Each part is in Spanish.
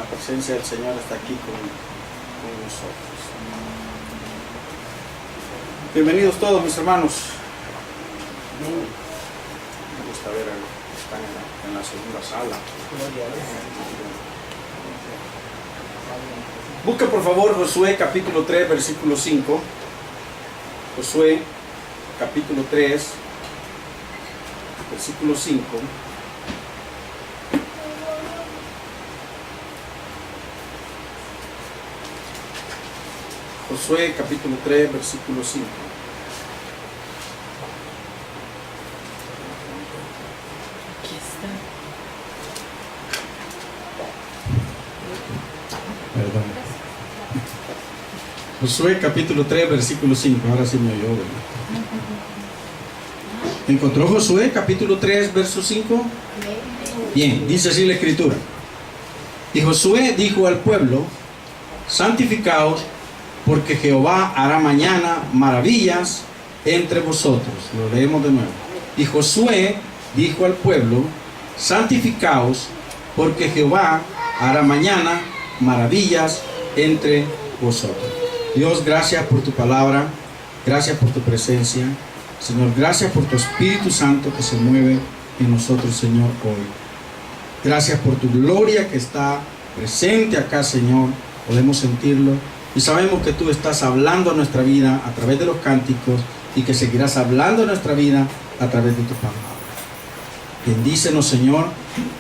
La presencia del Señor está aquí con nosotros. Bienvenidos todos mis hermanos. Me gusta ver a los que están en la segunda sala. Busca por favor Josué capítulo 3 versículo 5. Josué capítulo 3 versículo 5. Josué capítulo 3 versículo 5. Aquí está. Perdón. Josué capítulo 3 versículo 5. Ahora sí me oyó, ¿verdad? ¿Encontró Josué capítulo 3 verso 5? Bien, dice así la escritura. Y Josué dijo al pueblo: santificaos, porque Jehová hará mañana maravillas entre vosotros. Lo leemos de nuevo. Y Josué dijo al pueblo: santificaos, porque Jehová hará mañana maravillas entre vosotros. Dios, gracias por tu palabra, gracias por tu presencia. Señor, gracias por tu Espíritu Santo que se mueve en nosotros, Señor, hoy. Gracias por tu gloria que está presente acá, Señor. Podemos sentirlo. Y sabemos que tú estás hablando a nuestra vida a través de los cánticos y que seguirás hablando a nuestra vida a través de tu palabra. Bendícenos, Señor,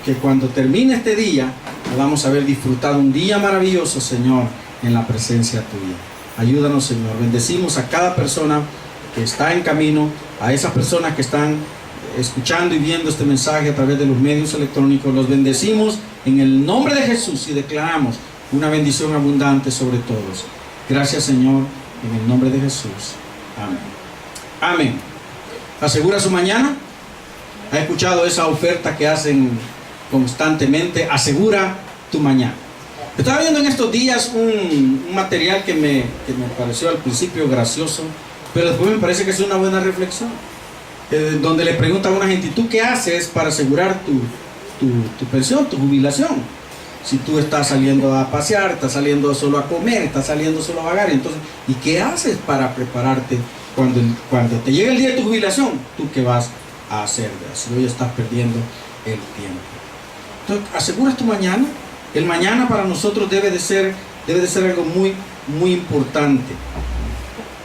que cuando termine este día podamos haber disfrutado un día maravilloso, Señor, en la presencia tuya. Ayúdanos, Señor. Bendecimos a cada persona que está en camino, a esas personas que están escuchando y viendo este mensaje a través de los medios electrónicos. Los bendecimos en el nombre de Jesús y declaramos una bendición abundante sobre todos. Gracias, Señor, en el nombre de Jesús. Amén. Amén. ¿Asegura su mañana? ¿Ha escuchado esa oferta que hacen constantemente? Asegura tu mañana. Estaba viendo en estos días un material que me pareció al principio gracioso, pero después me parece que es una buena reflexión. Donde le preguntan a una gente: ¿tú qué haces para asegurar tu pensión, tu jubilación? Si tú estás saliendo a pasear, estás saliendo solo a comer, estás saliendo solo a vagar, entonces, ¿y qué haces para prepararte cuando te llegue el día de tu jubilación? ¿Tú qué vas a hacer? Si hoy estás perdiendo el tiempo. Entonces, ¿aseguras tu mañana? El mañana para nosotros debe de ser algo muy, muy importante.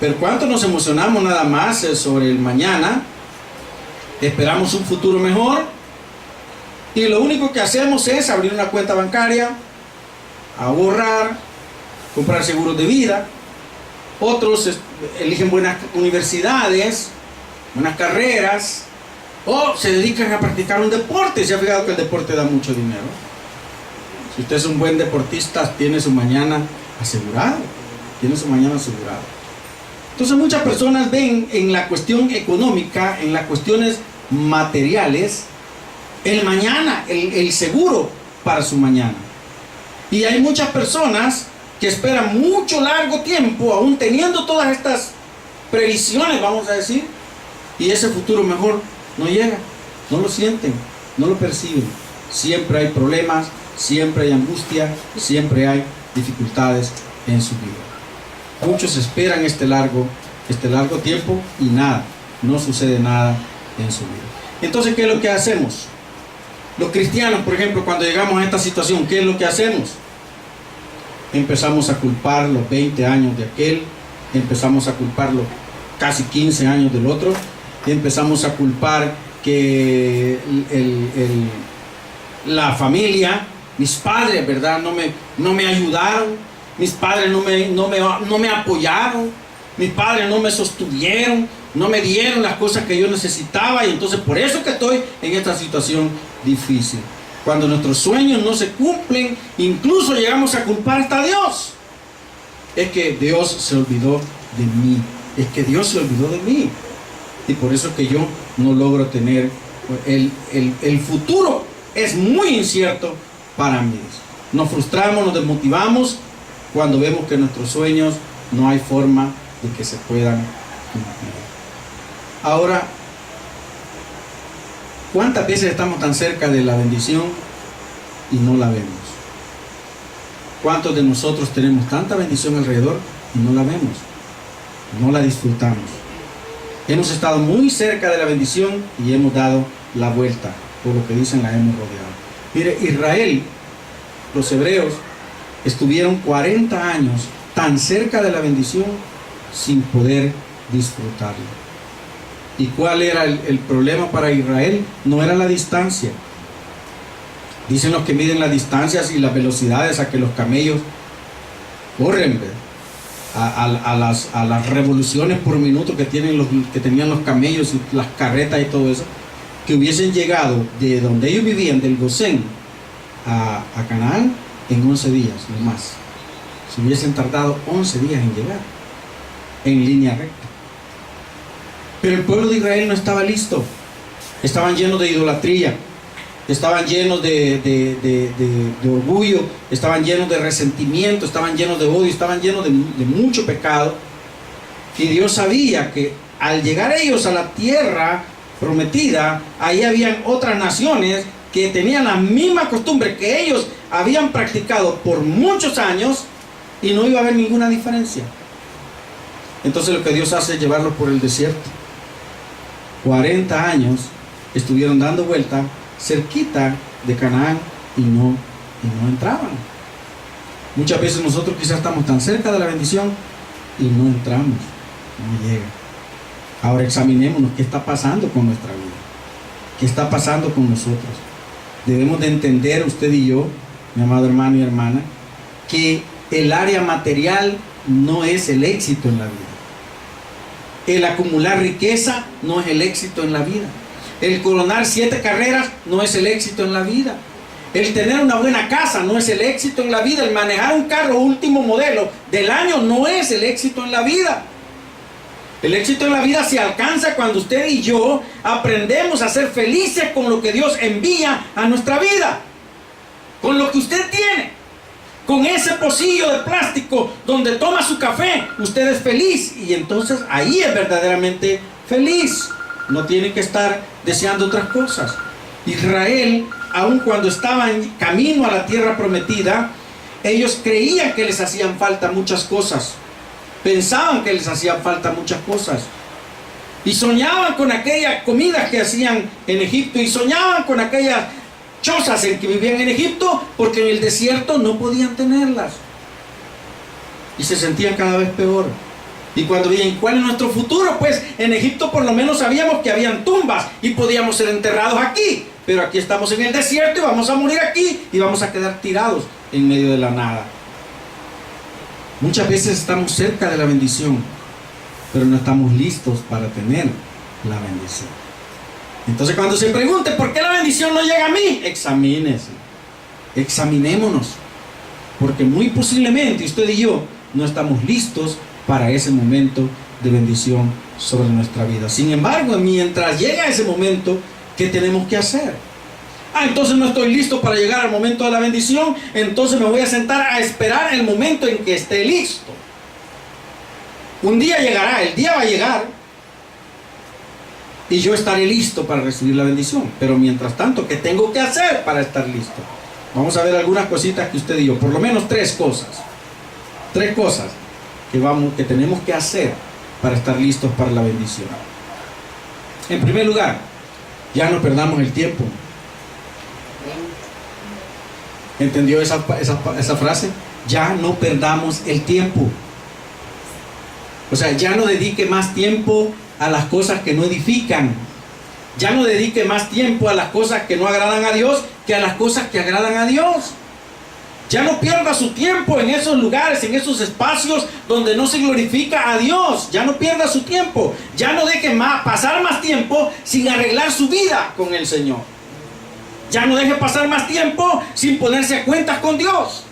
Pero ¿cuánto nos emocionamos nada más sobre el mañana? Esperamos un futuro mejor y lo único que hacemos es abrir una cuenta bancaria, ahorrar, comprar seguros de vida. Otros eligen buenas universidades, buenas carreras, o se dedican a practicar un deporte. ¿Se ha fijado que el deporte da mucho dinero? Si usted es un buen deportista, tiene su mañana asegurado. Tiene su mañana asegurado. Entonces muchas personas ven en la cuestión económica, en las cuestiones materiales, el mañana, el seguro para su mañana. Y hay muchas personas que esperan mucho largo tiempo, aún teniendo todas estas previsiones, vamos a decir, y ese futuro mejor no llega, no lo sienten, no lo perciben. Siempre hay problemas, siempre hay angustia, siempre hay dificultades en su vida. Muchos esperan este largo tiempo y nada, no sucede nada en su vida. Entonces, ¿qué es lo que hacemos? Los cristianos, por ejemplo, cuando llegamos a esta situación, ¿qué es lo que hacemos? Empezamos a culpar los 20 años de aquel, empezamos a culpar los casi 15 años del otro, empezamos a culpar que la familia, mis padres, ¿verdad? No me ayudaron, mis padres no me apoyaron, mis padres no me sostuvieron, no me dieron las cosas que yo necesitaba, y entonces por eso que estoy en esta situación difícil. Cuando nuestros sueños no se cumplen, incluso llegamos a culpar hasta a Dios. Es que Dios se olvidó de mí, es que Dios se olvidó de mí, y por eso que yo no logro tener el futuro. Es muy incierto para mí. Nos frustramos, nos desmotivamos cuando vemos que nuestros sueños no hay forma de que se puedan cumplir. Ahora, ¿cuántas veces estamos tan cerca de la bendición y no la vemos? ¿Cuántos de nosotros tenemos tanta bendición alrededor y no la vemos? No la disfrutamos. Hemos estado muy cerca de la bendición y hemos dado la vuelta. Por lo que dicen, la hemos rodeado. Mire, Israel, los hebreos, estuvieron 40 años tan cerca de la bendición sin poder disfrutarla. ¿Y cuál era el problema para Israel? No era la distancia. Dicen los que miden las distancias y las velocidades a que los camellos corren, ¿verdad? A las revoluciones por minuto que tenían los camellos y las carretas y todo eso, que hubiesen llegado de donde ellos vivían, del Gosén a Canaán, en 11 días, no más. Se hubiesen tardado 11 días en llegar, en línea recta. Pero el pueblo de Israel no estaba listo. Estaban llenos de idolatría, estaban llenos de orgullo, estaban llenos de resentimiento, estaban llenos de odio, estaban llenos de mucho pecado. Y Dios sabía que al llegar ellos a la tierra prometida, ahí habían otras naciones que tenían la misma costumbre que ellos habían practicado por muchos años y no iba a haber ninguna diferencia. Entonces lo que Dios hace es llevarlos por el desierto. 40 años estuvieron dando vuelta cerquita de Canaán y no entraban. Muchas veces nosotros quizás estamos tan cerca de la bendición y no entramos, no llega. Ahora examinémonos qué está pasando con nuestra vida, qué está pasando con nosotros. Debemos de entender, usted y yo, mi amado hermano y hermana, que el área material no es el éxito en la vida. El acumular riqueza no es el éxito en la vida. El coronar 7 carreras no es el éxito en la vida. El tener una buena casa no es el éxito en la vida. El manejar un carro último modelo del año no es el éxito en la vida. El éxito en la vida se alcanza cuando usted y yo aprendemos a ser felices con lo que Dios envía a nuestra vida. Con lo que usted tiene. Con ese pocillo de plástico donde toma su café, usted es feliz. Y entonces ahí es verdaderamente feliz. No tiene que estar deseando otras cosas. Israel, aun cuando estaban en camino a la tierra prometida, ellos creían que les hacían falta muchas cosas. Pensaban que les hacían falta muchas cosas. Y soñaban con aquella comida que hacían en Egipto. Y soñaban con aquellas chozas en que vivían en Egipto, porque en el desierto no podían tenerlas. Y se sentían cada vez peor. Y cuando veían cuál es nuestro futuro, pues en Egipto por lo menos sabíamos que habían tumbas y podíamos ser enterrados aquí. Pero aquí estamos en el desierto y vamos a morir aquí y vamos a quedar tirados en medio de la nada. Muchas veces estamos cerca de la bendición, pero no estamos listos para tener la bendición. Entonces cuando se pregunte ¿por qué la bendición no llega a mí? Examínese, examinémonos, porque muy posiblemente usted y yo no estamos listos para ese momento de bendición sobre nuestra vida. Sin embargo, mientras llega ese momento, ¿qué tenemos que hacer? Entonces no estoy listo para llegar al momento de la bendición, entonces me voy a sentar a esperar el momento en que esté listo. Un día llegará, el día va a llegar y yo estaré listo para recibir la bendición. Pero mientras tanto, ¿qué tengo que hacer para estar listo? Vamos a ver algunas cositas que usted y yo, por lo menos 3 cosas. 3 cosas que tenemos que hacer para estar listos para la bendición. En primer lugar, ya no perdamos el tiempo. ¿Entendió esa frase? Ya no perdamos el tiempo. O sea, ya no dedique más tiempo a las cosas que no edifican. Ya no dedique más tiempo a las cosas que no agradan a Dios que a las cosas que agradan a Dios. Ya no pierda su tiempo en esos lugares, en esos espacios donde no se glorifica a Dios. Ya no pierda su tiempo. Ya no deje pasar más tiempo sin arreglar su vida con el Señor. Ya no deje pasar más tiempo sin ponerse a cuentas con Dios.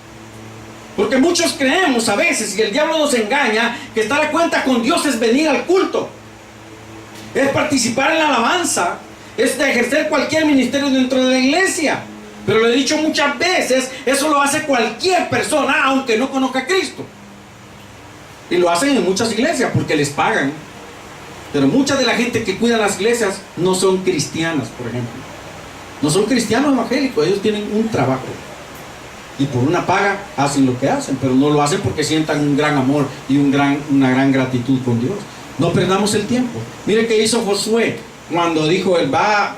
Porque muchos creemos a veces, y el diablo nos engaña, que estar a cuentas con Dios es venir al culto, es participar en la alabanza, es de ejercer cualquier ministerio dentro de la iglesia. Pero lo he dicho muchas veces, eso lo hace cualquier persona, aunque no conozca a Cristo. Y lo hacen en muchas iglesias porque les pagan. Pero mucha de la gente que cuida las iglesias no son cristianas, por ejemplo. No son cristianos evangélicos, ellos tienen un trabajo. Y por una paga hacen lo que hacen, pero no lo hacen porque sientan un gran amor y una gran gratitud con Dios. No perdamos el tiempo. Mire qué hizo Josué cuando dijo,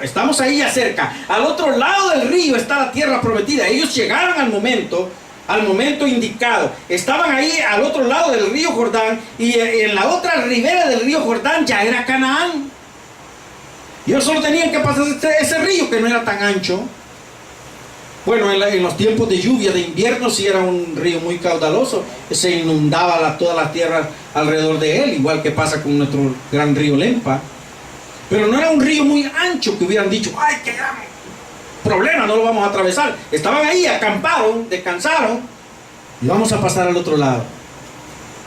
estamos ahí ya cerca, al otro lado del río está la tierra prometida. Ellos llegaron al momento indicado. Estaban ahí al otro lado del río Jordán, y en la otra ribera del río Jordán ya era Canaán. Y ellos solo tenían que pasar ese río, que no era tan ancho. Bueno, en los tiempos de lluvia, de invierno, sí era un río muy caudaloso. Se inundaba todas las tierras alrededor de él, igual que pasa con nuestro gran río Lempa. Pero no era un río muy ancho que hubieran dicho, ¡ay, qué gran problema! No lo vamos a atravesar. Estaban ahí, acamparon, descansaron, y vamos a pasar al otro lado.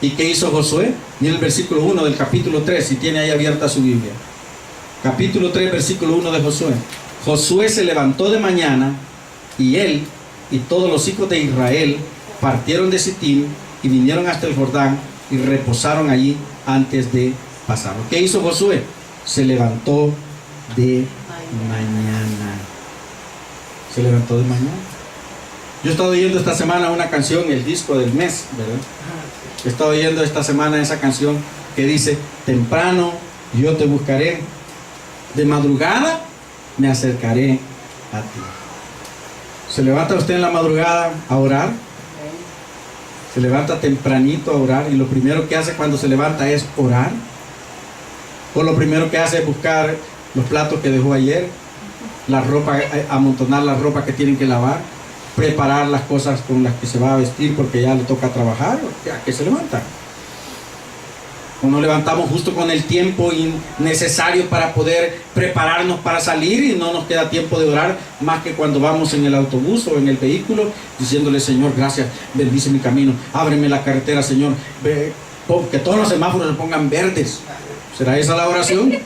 ¿Y qué hizo Josué? Mira el versículo 1 del capítulo 3, si tiene ahí abierta su Biblia. Capítulo 3, versículo 1 de Josué. Josué se levantó de mañana, y él y todos los hijos de Israel partieron de Sittim y vinieron hasta el Jordán y reposaron allí antes de pasar. ¿Qué hizo Josué? Se levantó de mañana. Se levantó de mañana. Yo he estado oyendo esta semana una canción, el disco del mes, ¿verdad? He estado oyendo esta semana esa canción que dice: temprano yo te buscaré, de madrugada me acercaré a ti. ¿Se levanta usted en la madrugada a orar? Se levanta tempranito a orar, y lo primero que hace cuando se levanta es orar. O lo primero que hace es buscar los platos que dejó ayer, la ropa, amontonar la ropa que tienen que lavar, preparar las cosas con las que se va a vestir porque ya le toca trabajar. ¿A qué se levanta? O nos levantamos justo con el tiempo necesario para poder prepararnos para salir, y no nos queda tiempo de orar más que cuando vamos en el autobús o en el vehículo, diciéndole: Señor, gracias, bendice mi camino, ábreme la carretera, Señor, que todos los semáforos se pongan verdes. ¿Será esa la oración?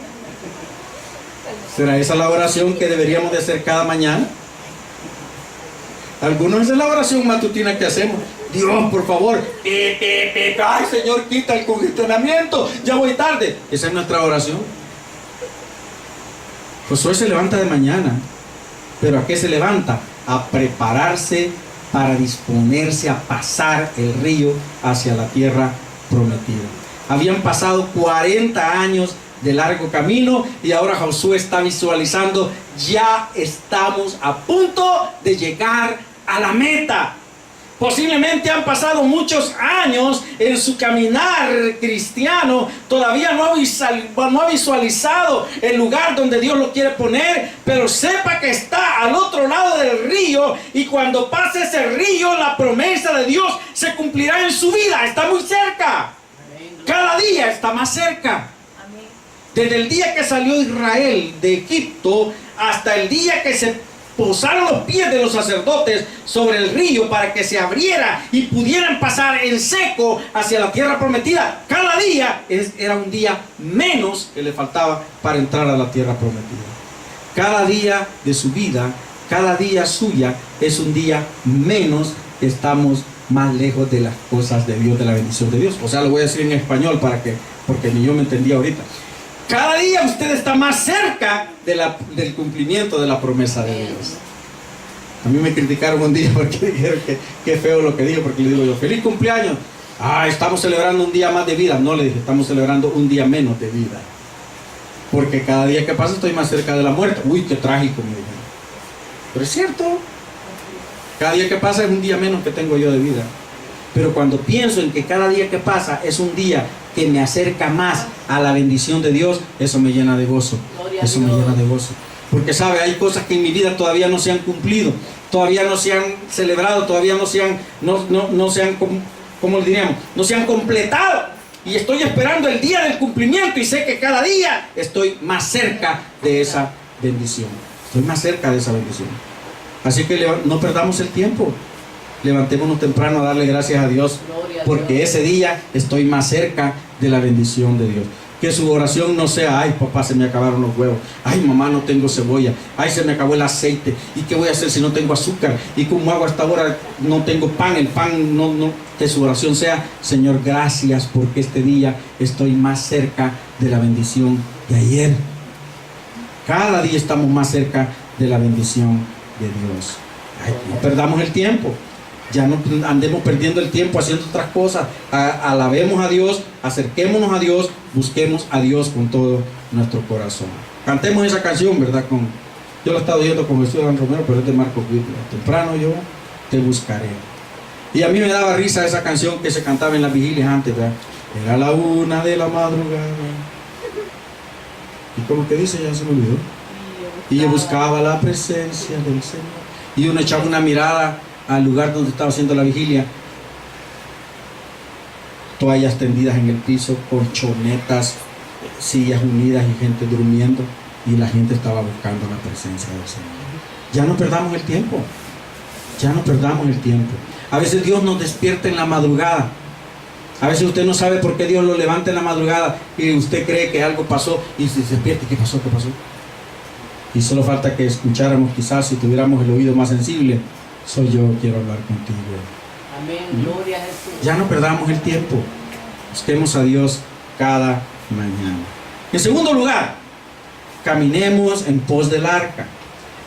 ¿Será esa la oración que deberíamos de hacer cada mañana? Algunos, esa es la oración matutina que hacemos. Dios, por favor, ay, Señor, quita el congestionamiento, ya voy tarde. Esa es nuestra oración. Josué se levanta de mañana, pero ¿a qué se levanta? A prepararse para disponerse a pasar el río hacia la tierra prometida. Habían pasado 40 años de largo camino, y ahora Josué está visualizando: ya estamos a punto de llegar a la meta. Posiblemente han pasado muchos años en su caminar cristiano, todavía no ha visualizado el lugar donde Dios lo quiere poner, pero sepa que está al otro lado del río, y cuando pase ese río, la promesa de Dios se cumplirá en su vida. Está muy cerca, cada día está más cerca. Desde el día que salió Israel de Egipto hasta el día que se posaron los pies de los sacerdotes sobre el río para que se abriera y pudieran pasar en seco hacia la tierra prometida, cada día era un día menos que le faltaba para entrar a la tierra prometida. Cada día de su vida, cada día suya, es un día menos que estamos más lejos de las cosas de Dios, de la bendición de Dios. O sea, lo voy a decir en español porque ni yo me entendí ahorita. Cada día usted está más cerca del cumplimiento de la promesa de Dios. A mí me criticaron un día porque dijeron que feo lo que dije, porque le digo yo: feliz cumpleaños. Estamos celebrando un día más de vida. No, le dije, estamos celebrando un día menos de vida, porque cada día que pasa estoy más cerca de la muerte. Uy, qué trágico, me dijeron. Pero es cierto, cada día que pasa es un día menos que tengo yo de vida. Pero cuando pienso en que cada día que pasa es un día que me acerca más a la bendición de Dios, eso me llena de gozo. Eso me llena de gozo. Porque sabe, hay cosas que en mi vida todavía no se han cumplido, todavía no se han celebrado, todavía no se han, ¿cómo le diríamos? No se han completado. Y estoy esperando el día del cumplimiento, y sé que cada día estoy más cerca de esa bendición. Estoy más cerca de esa bendición. Así que no perdamos el tiempo. Levantémonos temprano a darle gracias a Dios, porque ese día estoy más cerca de la bendición de Dios. Que su oración no sea: ay, papá, se me acabaron los huevos, ay, mamá, no tengo cebolla, ay, se me acabó el aceite, y qué voy a hacer si no tengo azúcar, y cómo hago hasta ahora, no tengo pan, el pan no. Que su oración sea: Señor, gracias porque este día estoy más cerca de la bendición de ayer. Cada día estamos más cerca de la bendición de Dios. Ay, no perdamos el tiempo. Ya no andemos perdiendo el tiempo haciendo otras cosas. Alabemos a Dios, acerquémonos a Dios, busquemos a Dios con todo nuestro corazón. Cantemos esa canción, ¿verdad? Yo la he estado oyendo con Jesús Adán Romero, pero es de Marcos Witt. Temprano yo te buscaré. Y a mí me daba risa esa canción que se cantaba en las vigilias antes, ¿verdad? Era la 1 de la madrugada. Y como que dice, ya se me olvidó. Y yo buscaba la presencia del Señor. Y uno echaba una mirada al lugar donde estaba haciendo la vigilia. Toallas tendidas en el piso, colchonetas, sillas unidas y gente durmiendo. Y la gente estaba buscando la presencia del Señor. Ya no perdamos el tiempo. Ya no perdamos el tiempo. A veces Dios nos despierta en la madrugada. A veces usted no sabe por qué Dios lo levanta en la madrugada y usted cree que algo pasó y se despierta. ¿Qué pasó? ¿Qué pasó? Y solo falta que escucháramos, quizás si tuviéramos el oído más sensible. Soy yo, quiero hablar contigo. Amén, gloria a Jesús. Ya no perdamos el tiempo. Busquemos a Dios cada mañana. En segundo lugar, caminemos en pos del arca.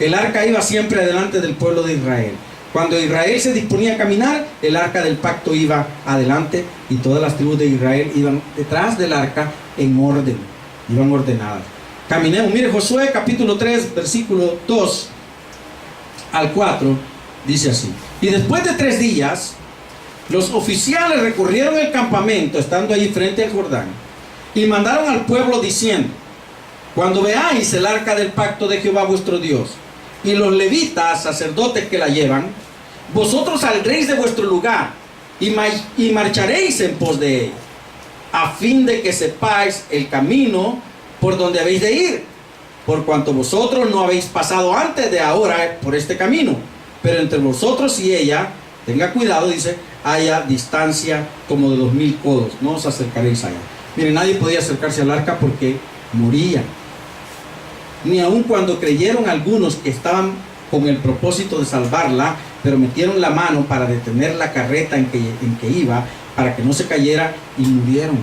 El arca iba siempre adelante del pueblo de Israel. Cuando Israel se disponía a caminar, el arca del pacto iba adelante y todas las tribus de Israel iban detrás del arca en orden, iban ordenadas. Caminemos, mire Josué capítulo 3, versículo 2 al 4, dice así: y después de 3 días, los oficiales recorrieron el campamento, estando allí frente al Jordán, y mandaron al pueblo diciendo: cuando veáis el arca del pacto de Jehová vuestro Dios, y los levitas, sacerdotes que la llevan, vosotros saldréis de vuestro lugar y marcharéis en pos de ella, a fin de que sepáis el camino por donde habéis de ir, por cuanto vosotros no habéis pasado antes de ahora por este camino, pero entre vosotros y ella, tenga cuidado, dice, haya distancia como de 2000 codos, no os acercaréis allá. Miren, nadie podía acercarse al arca porque moría. Ni aun cuando creyeron algunos que estaban con el propósito de salvarla, pero metieron la mano para detener la carreta en que iba, para que no se cayera, y murieron.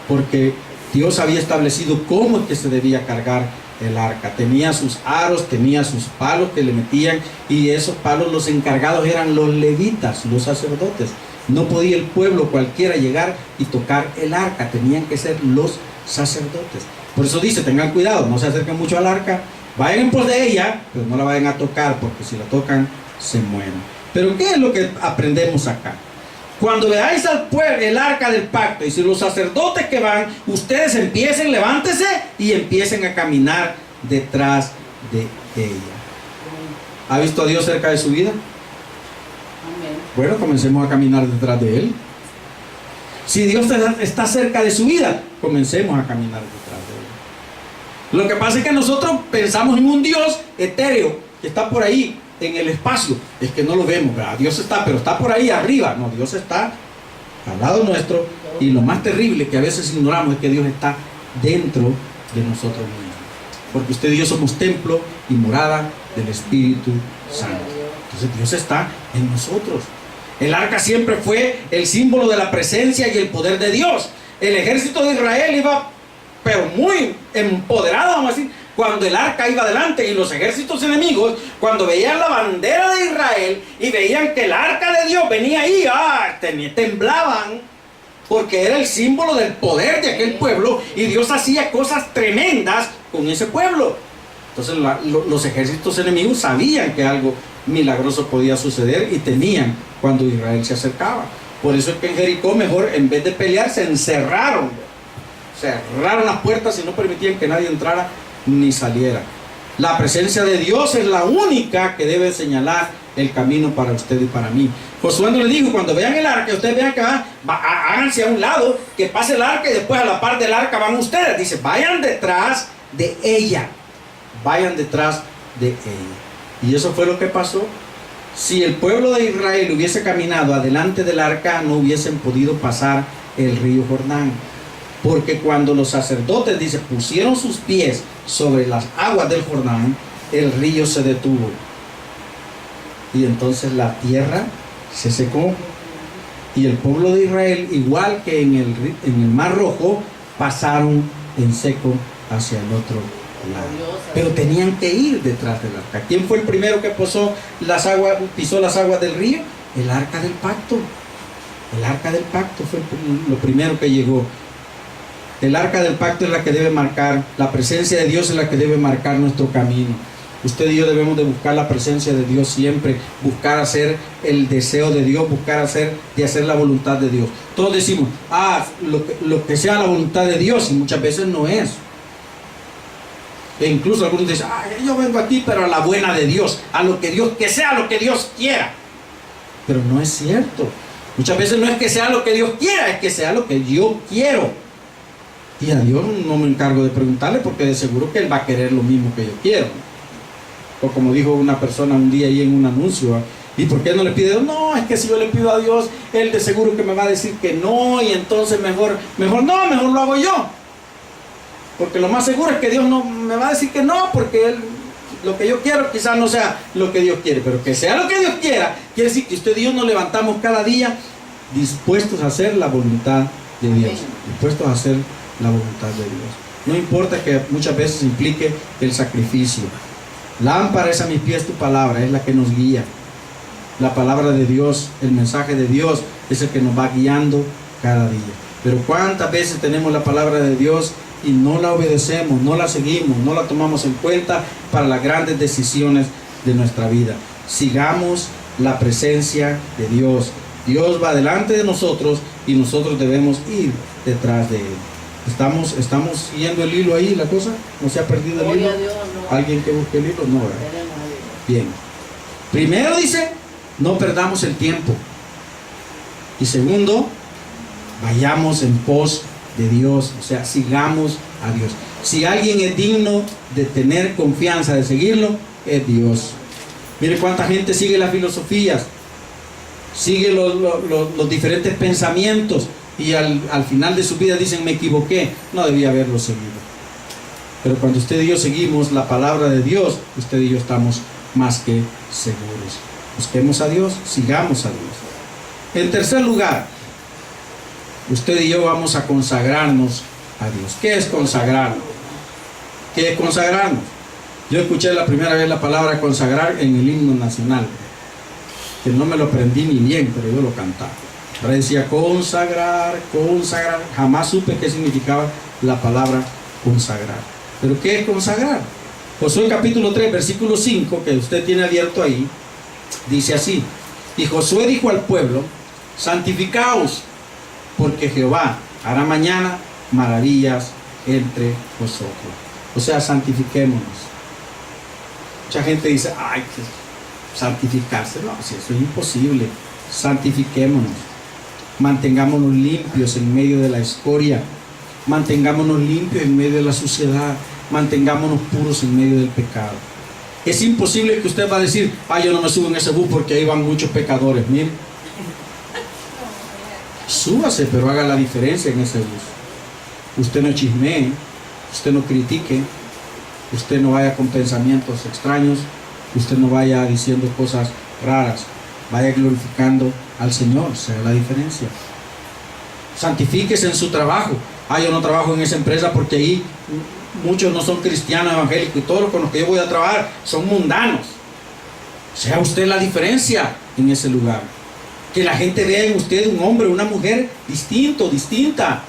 Porque Dios había establecido cómo es que se debía cargar el arca. Tenía sus aros, tenía sus palos que le metían, y esos palos los encargados eran los levitas, los sacerdotes. No podía el pueblo cualquiera llegar y tocar el arca, tenían que ser los sacerdotes. Por eso dice, tengan cuidado, no se acerquen mucho al arca, vayan en pos de ella, pero no la vayan a tocar, porque si la tocan, se mueren. Pero ¿qué es lo que aprendemos acá? Cuando veáis al pueblo, el arca del pacto, y si los sacerdotes que van, ustedes empiecen, levántense y empiecen a caminar detrás de ella. ¿Ha visto a Dios cerca de su vida? Amén. Bueno, comencemos a caminar detrás de Él. Si Dios está cerca de su vida, comencemos a caminar detrás de Él. Lo que pasa es que nosotros pensamos en un Dios etéreo que está por ahí en el espacio. Es que no lo vemos, ¿verdad? Dios está, pero está por ahí arriba. No, Dios está al lado nuestro. Y lo más terrible que a veces ignoramos es que Dios está dentro de nosotros mismos. Porque usted y yo somos templo y morada del Espíritu Santo. Entonces Dios está en nosotros. El arca siempre fue el símbolo de la presencia y el poder de Dios. El ejército de Israel iba, pero muy empoderado, vamos a decir, cuando el arca iba adelante, y los ejércitos enemigos, cuando veían la bandera de Israel y veían que el arca de Dios venía ahí, temblaban, porque era el símbolo del poder de aquel pueblo, y Dios hacía cosas tremendas con ese pueblo. Entonces los ejércitos enemigos sabían que algo milagroso podía suceder y temían cuando Israel se acercaba. Por eso es que en Jericó, mejor, en vez de pelear, se encerraron. Cerraron las puertas y no permitían que nadie entrara ni saliera. La presencia de Dios es la única que debe señalar el camino para usted y para mí. Josué le dijo: cuando vean el arca, ustedes vean que háganse a un lado, que pase el arca, y después a la par del arca van ustedes. Dice, vayan detrás de ella. Vayan detrás de ella. Y eso fue lo que pasó. Si el pueblo de Israel hubiese caminado adelante del arca, no hubiesen podido pasar el río Jordán. Porque cuando los sacerdotes, dice, pusieron sus pies sobre las aguas del Jordán, el río se detuvo. Y entonces la tierra se secó. Y el pueblo de Israel, igual que en el Mar Rojo, pasaron en seco hacia el otro lado. Pero tenían que ir detrás del arca. ¿Quién fue el primero que pisó las aguas del río? El arca del pacto. El arca del pacto fue lo primero que llegó. El arca del pacto es la que debe marcar, la presencia de Dios es la que debe marcar nuestro camino. Usted y yo debemos de buscar la presencia de Dios siempre, buscar hacer el deseo de Dios, buscar hacer la voluntad de Dios. Todos decimos, lo que sea la voluntad de Dios, y muchas veces no es. E incluso algunos dicen, yo vengo aquí pero a la buena de Dios, a lo que Dios, que sea lo que Dios quiera. Pero no es cierto. Muchas veces no es que sea lo que Dios quiera, es que sea lo que yo quiero. Y a Dios no me encargo de preguntarle, porque de seguro que Él va a querer lo mismo que yo quiero. O como dijo una persona un día ahí en un anuncio, ¿y por qué no le pide? No, es que si yo le pido a Dios, Él de seguro que me va a decir que no, y entonces mejor lo hago yo. Porque lo más seguro es que Dios no me va a decir que no, porque lo que yo quiero quizás no sea lo que Dios quiere, pero que sea lo que Dios quiera, quiere decir que usted y yo nos levantamos cada día dispuestos a hacer la voluntad de Dios, dispuestos a hacer la voluntad de Dios. No importa que muchas veces implique el sacrificio. Lámpara es a mis pies tu palabra, es la que nos guía. La palabra de Dios, el mensaje de Dios es el que nos va guiando cada día. Pero cuántas veces tenemos la palabra de Dios y no la obedecemos, no la seguimos, no la tomamos en cuenta para las grandes decisiones de nuestra vida. Sigamos la presencia de Dios. Dios va delante de nosotros y nosotros debemos ir detrás de Él. ¿Estamos siguiendo el hilo ahí, la cosa? ¿No se ha perdido el hilo? ¿Alguien que busque el hilo? No, ¿verdad? Bien. Primero dice, no perdamos el tiempo. Y segundo, vayamos en pos de Dios, o sea, sigamos a Dios. Si alguien es digno de tener confianza, de seguirlo, es Dios. Mire cuánta gente sigue las filosofías, sigue los diferentes pensamientos, y al final de su vida dicen, me equivoqué, no debía haberlo seguido. Pero cuando usted y yo seguimos la palabra de Dios, usted y yo estamos más que seguros. Busquemos a Dios, sigamos a Dios. En tercer lugar, usted y yo vamos a consagrarnos a Dios. ¿Qué es consagrarnos? ¿Qué es consagrarnos? Yo escuché la primera vez la palabra consagrar en el himno nacional, que no me lo aprendí ni bien, pero yo lo cantaba. Ahora decía consagrar, consagrar. Jamás supe qué significaba la palabra consagrar. ¿Pero qué es consagrar? Josué capítulo 3, versículo 5, que usted tiene abierto ahí, dice así: y Josué dijo al pueblo, santificaos, porque Jehová hará mañana maravillas entre vosotros. O sea, santifiquémonos. Mucha gente dice, que santificarse. No, si eso es imposible. Santifiquémonos. Mantengámonos limpios en medio de la escoria. Mantengámonos limpios en medio de la suciedad. Mantengámonos puros en medio del pecado. Es imposible que usted va a decir, yo no me subo en ese bus porque ahí van muchos pecadores. Mire, súbase, pero haga la diferencia en ese bus. Usted no chismee, usted no critique, usted no vaya con pensamientos extraños, usted no vaya diciendo cosas raras, vaya glorificando al Señor, sea la diferencia. Santifíquese en su trabajo. Yo no trabajo en esa empresa porque ahí muchos no son cristianos evangélicos y todos con los que yo voy a trabajar son mundanos. Sea usted la diferencia en ese lugar. Que la gente vea en usted un hombre, una mujer distinto, distinta.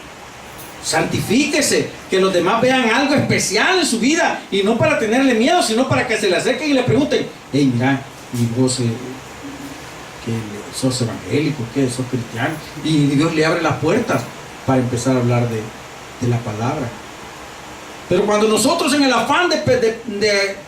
Santifíquese, que los demás vean algo especial en su vida, y no para tenerle miedo, sino para que se le acerquen y le pregunten, mira, y vos que sos evangélico, que sos cristiano, y Dios le abre las puertas para empezar a hablar de la palabra. Pero cuando nosotros en el afán de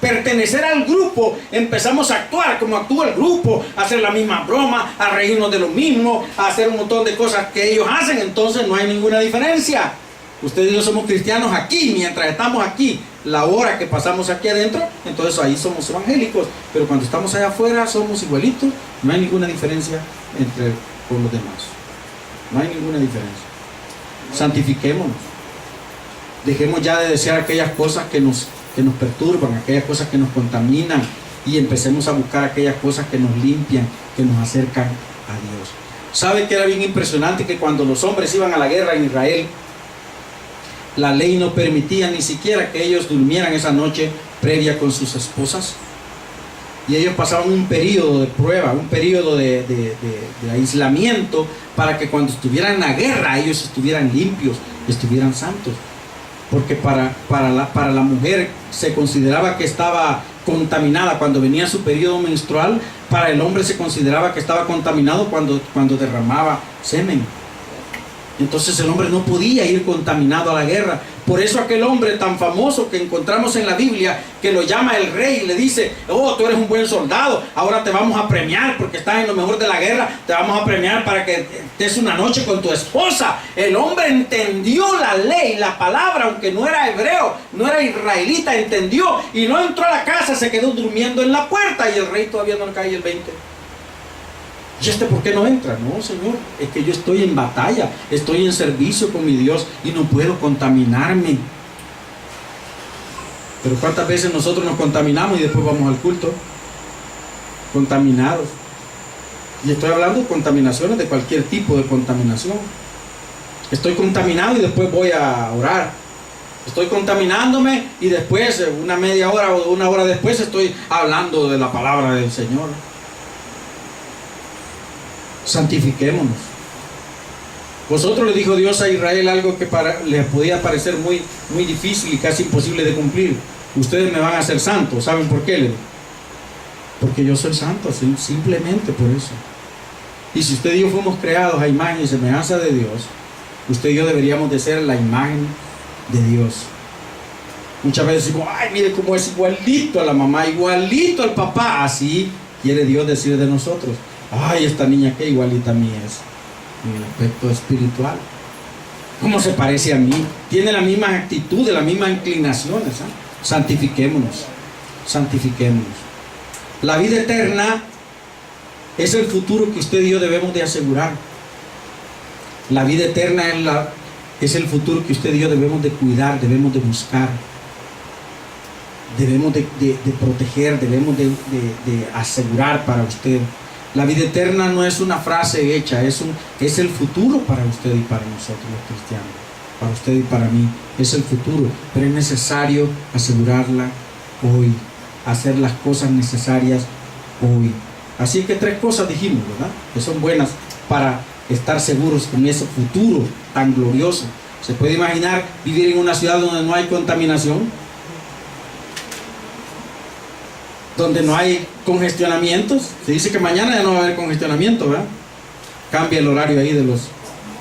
pertenecer al grupo empezamos a actuar como actúa el grupo, a hacer la misma broma, a reírnos de lo mismo, a hacer un montón de cosas que ellos hacen, entonces no hay ninguna diferencia. Ustedes y yo somos cristianos aquí, mientras estamos aquí, la hora que pasamos aquí adentro, entonces ahí somos evangélicos. Pero cuando estamos allá afuera somos igualitos, no hay ninguna diferencia con los demás. No hay ninguna diferencia. Santifiquémonos. Dejemos ya de desear aquellas cosas que nos perturban, aquellas cosas que nos contaminan, y empecemos a buscar aquellas cosas que nos limpian, que nos acercan a Dios. ¿Sabe que era bien impresionante que cuando los hombres iban a la guerra en Israel, la ley no permitía ni siquiera que ellos durmieran esa noche previa con sus esposas? Y ellos pasaban un periodo de prueba, un periodo de aislamiento, para que cuando estuvieran en la guerra ellos estuvieran limpios, estuvieran santos. Porque para la mujer se consideraba que estaba contaminada cuando venía su periodo menstrual. Para el hombre se consideraba que estaba contaminado cuando derramaba semen. Entonces el hombre no podía ir contaminado a la guerra. Por eso aquel hombre tan famoso que encontramos en la Biblia, que lo llama el rey y le dice: oh, tú eres un buen soldado, ahora te vamos a premiar porque estás en lo mejor de la guerra, te vamos a premiar para que estés una noche con tu esposa. El hombre entendió la ley, la palabra, aunque no era hebreo, no era israelita, entendió y no entró a la casa, se quedó durmiendo en la puerta y el rey todavía no le cae el 20. ¿Y por qué no entra? No, Señor, es que yo estoy en batalla, estoy en servicio con mi Dios y no puedo contaminarme. Pero ¿cuántas veces nosotros nos contaminamos y después vamos al culto? Contaminados. Y estoy hablando de contaminaciones, de cualquier tipo de contaminación. Estoy contaminado y después voy a orar. Estoy contaminándome y después, una media hora o una hora después, estoy hablando de la palabra del Señor. Santifiquémonos. Vosotros, le dijo Dios a Israel algo que les podía parecer muy, muy difícil y casi imposible de cumplir: ustedes me van a hacer santos. ¿Saben por qué? Le digo: porque yo soy santo, simplemente por eso. Y si usted y yo fuimos creados a imagen y semejanza de Dios, usted y yo deberíamos de ser la imagen de Dios. Muchas veces decimos: ay, mire cómo es igualito a la mamá, igualito al papá. Así quiere Dios decir de nosotros: ay, esta niña que igualita a mí es en el aspecto espiritual. ¿Cómo se parece a mí? Tiene la misma actitud, las mismas inclinaciones. Santifiquémonos, santifiquémonos. La vida eterna es el futuro que usted y yo debemos de asegurar. La vida eterna es el futuro que usted y yo debemos de cuidar, debemos de buscar, debemos de proteger, debemos de asegurar para usted. La vida eterna no es una frase hecha, es el futuro para usted y para nosotros los cristianos. Para usted y para mí es el futuro, pero es necesario asegurarla hoy, hacer las cosas necesarias hoy. Así que 3 cosas dijimos, ¿verdad?, que son buenas para estar seguros con ese futuro tan glorioso. ¿Se puede imaginar vivir en una ciudad donde no hay contaminación? Donde no hay congestionamientos. Se dice que mañana ya no va a haber congestionamiento, ¿verdad? Cambia el horario ahí de los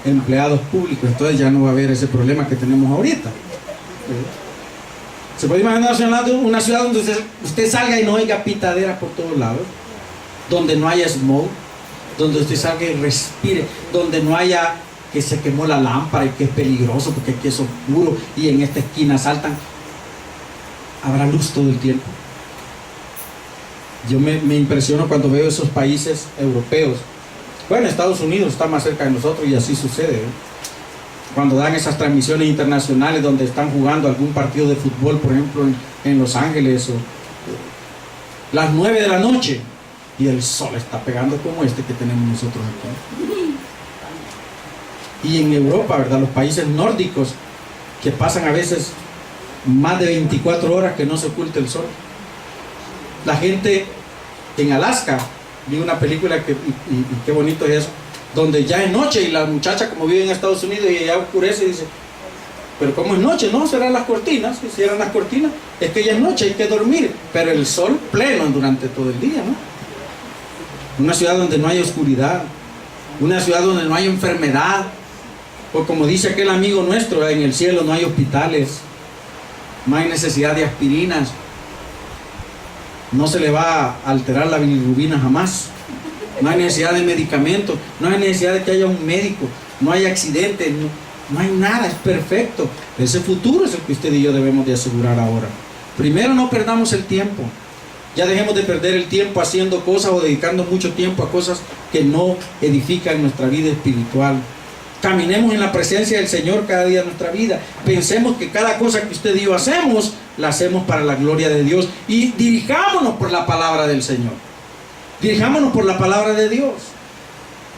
empleados públicos, entonces ya no va a haber ese problema que tenemos ahorita. ¿Se puede imaginar una ciudad donde usted salga y no oiga pitadera por todos lados? Donde no haya smog, donde usted salga y respire, donde no haya que se quemó la lámpara y que es peligroso porque aquí es oscuro y en esta esquina saltan. Habrá luz todo el tiempo. Yo me impresiono cuando veo esos países europeos. Bueno, Estados Unidos está más cerca de nosotros y así sucede, ¿eh? Cuando dan esas transmisiones internacionales donde están jugando algún partido de fútbol, por ejemplo en Los Ángeles, o las 9 de la noche, y el sol está pegando como este que tenemos nosotros aquí. Y en Europa, ¿verdad?, los países nórdicos, que pasan a veces más de 24 horas que no se oculte el sol. La gente en Alaska, vi una película y qué bonito es eso, donde ya es noche y la muchacha, como vive en Estados Unidos y ya oscurece, dice: pero ¿cómo es noche? No, serán las cortinas. Si cierran las cortinas, es que ya es noche, hay que dormir. Pero el sol pleno durante todo el día, ¿no? Una ciudad donde no hay oscuridad, una ciudad donde no hay enfermedad, o como dice aquel amigo nuestro, en el cielo no hay hospitales, no hay necesidad de aspirinas, no se le va a alterar la bilirrubina jamás, no hay necesidad de medicamentos, no hay necesidad de que haya un médico, no hay accidentes, no hay nada, es perfecto. Ese futuro es el que usted y yo debemos de asegurar ahora. Primero, no perdamos el tiempo. Ya dejemos de perder el tiempo haciendo cosas o dedicando mucho tiempo a cosas que no edifican nuestra vida espiritual. Caminemos en la presencia del Señor cada día de nuestra vida. Pensemos que cada cosa que usted y yo hacemos, la hacemos para la gloria de Dios. Y dirijámonos por la palabra del Señor. Dirijámonos por la palabra de Dios.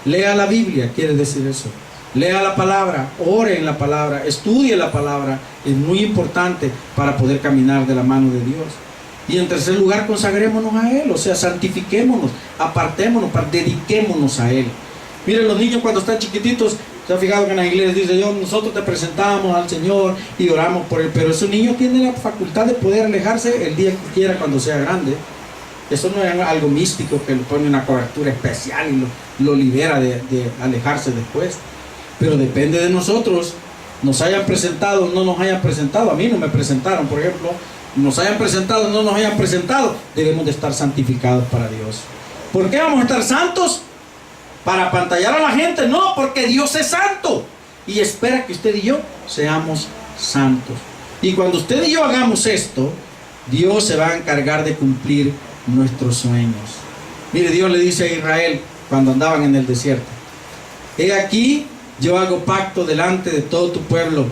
Lea la Biblia, quiere decir eso. Lea la palabra, ore en la palabra, estudie la palabra. Es muy importante para poder caminar de la mano de Dios. Y en tercer lugar, consagrémonos a Él, o sea, santifiquémonos, apartémonos, dediquémonos a Él. Miren, los niños cuando están chiquititos, se han fijado que en la iglesia dice, nosotros te presentamos al Señor y oramos por Él, pero ese niño tiene la facultad de poder alejarse el día que quiera cuando sea grande. Eso no es algo místico que le pone una cobertura especial y lo libera de alejarse después. Pero depende de nosotros, nos hayan presentado o no nos hayan presentado. A mí no me presentaron, por ejemplo, nos hayan presentado o no nos hayan presentado, debemos de estar santificados para Dios. ¿Por qué vamos a estar santos? ¿Para apantallar a la gente? No, porque Dios es santo y espera que usted y yo seamos santos. Y cuando usted y yo hagamos esto, Dios se va a encargar de cumplir nuestros sueños. Mire, Dios le dice a Israel cuando andaban en el desierto: he aquí, yo hago pacto delante de todo tu pueblo,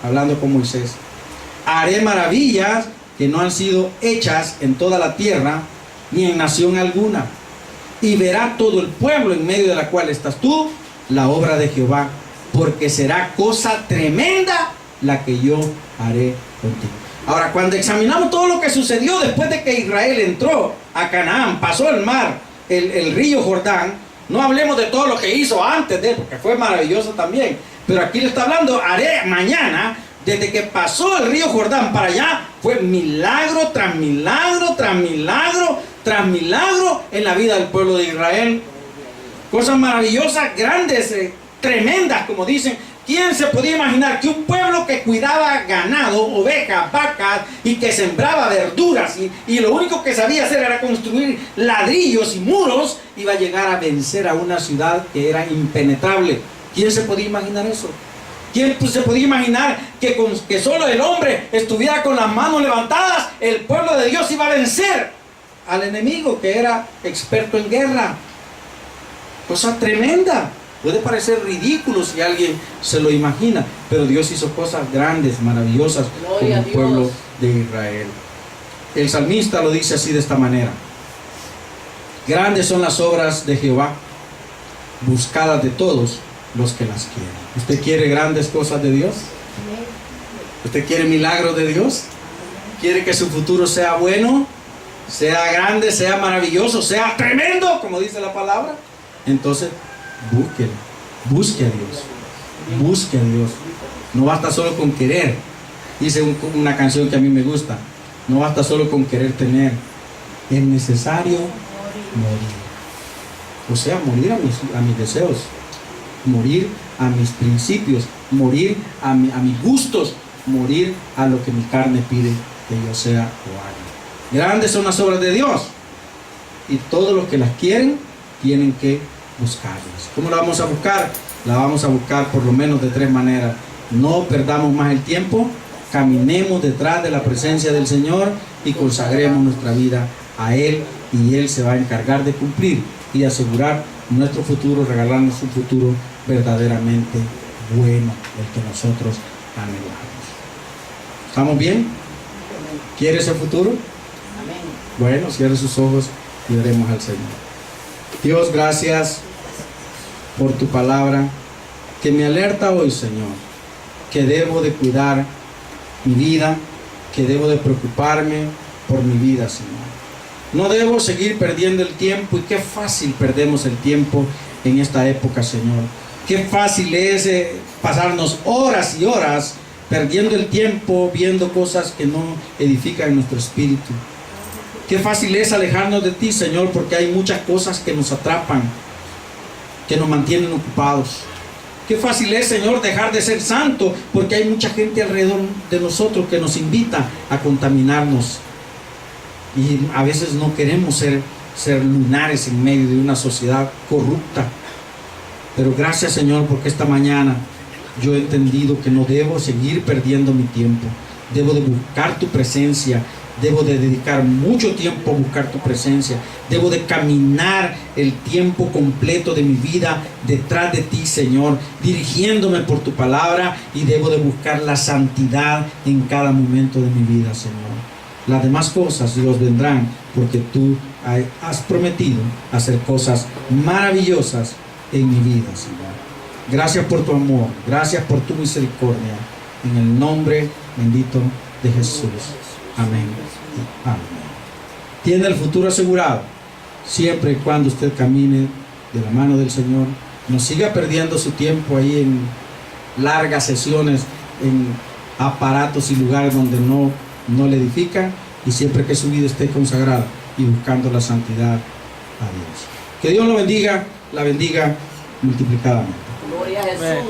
hablando con Moisés. Haré maravillas que no han sido hechas en toda la tierra, ni en nación alguna. Y verá todo el pueblo en medio de la cual estás tú, la obra de Jehová, porque será cosa tremenda la que yo haré contigo. Ahora, cuando examinamos todo lo que sucedió después de que Israel entró a Canaán, pasó el mar, el río Jordán, no hablemos de todo lo que hizo antes de él, porque fue maravilloso también, pero aquí le está hablando, haré mañana. Desde que pasó el río Jordán para allá, fue milagro tras milagro, tras milagro, tras milagro en la vida del pueblo de Israel. Cosas maravillosas, grandes, tremendas, como dicen. ¿Quién se podía imaginar que un pueblo que cuidaba ganado, ovejas, vacas y que sembraba verduras y lo único que sabía hacer era construir ladrillos y muros, iba a llegar a vencer a una ciudad que era impenetrable? ¿Quién se podía imaginar eso? ¿Quién se podía imaginar que solo el hombre estuviera con las manos levantadas, el pueblo de Dios iba a vencer al enemigo que era experto en guerra? Cosa tremenda. Puede parecer ridículo si alguien se lo imagina, pero Dios hizo cosas grandes, maravillosas con el pueblo de Israel. El salmista lo dice así, de esta manera: grandes son las obras de Jehová, buscadas de todos los que las quieren. ¿Usted quiere grandes cosas de Dios? ¿Usted quiere milagros de Dios? ¿Quiere que su futuro sea bueno, sea grande, sea maravilloso, sea tremendo, como dice la palabra? Entonces, búsquelo, busque a Dios, busque a Dios. No basta solo con querer. Dice una canción que a mí me gusta: no basta solo con querer tener, es necesario morir. O sea, morir a mis deseos, morir a mis principios, morir a mis gustos, morir a lo que mi carne pide que yo sea o haga. Grandes son las obras de Dios y todos los que las quieren tienen que buscarlas. ¿Cómo la vamos a buscar? La vamos a buscar por lo menos de 3 maneras. No perdamos más el tiempo, caminemos detrás de la presencia del Señor y consagremos nuestra vida a Él, y Él se va a encargar de cumplir y asegurar nuestro futuro, regalarnos un futuro verdaderamente bueno, el que nosotros anhelamos. ¿Estamos bien? ¿Quiere ese futuro? Amén. Bueno, cierre sus ojos y oremos al Señor. Dios, gracias por tu palabra que me alerta hoy, Señor, que debo de cuidar mi vida, que debo de preocuparme por mi vida, Señor. No debo seguir perdiendo el tiempo, y qué fácil perdemos el tiempo en esta época, Señor. Qué fácil es pasarnos horas y horas perdiendo el tiempo viendo cosas que no edifican nuestro espíritu. Qué fácil es alejarnos de ti, Señor, porque hay muchas cosas que nos atrapan, que nos mantienen ocupados. Qué fácil es, Señor, dejar de ser santo, porque hay mucha gente alrededor de nosotros que nos invita a contaminarnos. Y a veces no queremos ser lunares en medio de una sociedad corrupta. Pero gracias, Señor, porque esta mañana yo he entendido que no debo seguir perdiendo mi tiempo. Debo de buscar tu presencia. Debo de dedicar mucho tiempo a buscar tu presencia. Debo de caminar el tiempo completo de mi vida detrás de ti, Señor, dirigiéndome por tu palabra, y debo de buscar la santidad en cada momento de mi vida, Señor. Las demás cosas, Dios, vendrán, porque tú has prometido hacer cosas maravillosas en mi vida, Señor. Gracias por tu amor, gracias por tu misericordia, en el nombre bendito de Jesús. Amén. Amén. tiene el futuro asegurado, siempre y cuando usted camine de la mano del Señor. No siga perdiendo su tiempo ahí en largas sesiones, en aparatos y lugares donde no le edifican, y siempre que su vida esté consagrada y buscando la santidad a Dios. Que Dios lo bendiga, la bendiga multiplicadamente. Gloria a Jesús.